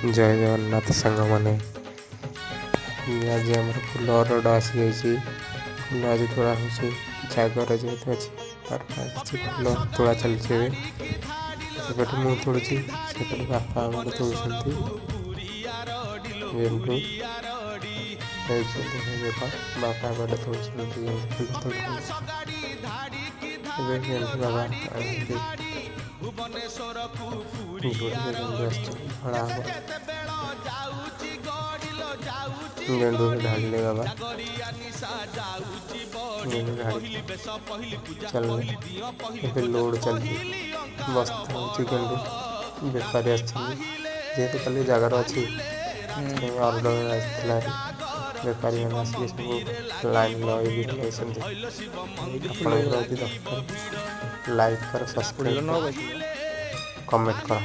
जय जगन्नाथ सांग मैंने आज आम फुल अरड आसी जाइए फुल आज तोड़ा हो जगर जेहतु अच्छी फुल तोड़ा चलते मुझे तोड़ी से बापा आमर तोड़ती गेंडू बापा आमर तोड़ती गेंडू बाबा गेंडू ढाल बाबा गेंडू ढाड़ी चल लोड चलती बस्ता हो गेंडू बेपारी जेहेतु कल जगार अच्छी अरड आसाला बेपारी मैंने आसिक सब लाइन लगे दरकार लाइक कर सब्सक्राइब कमेंट कर।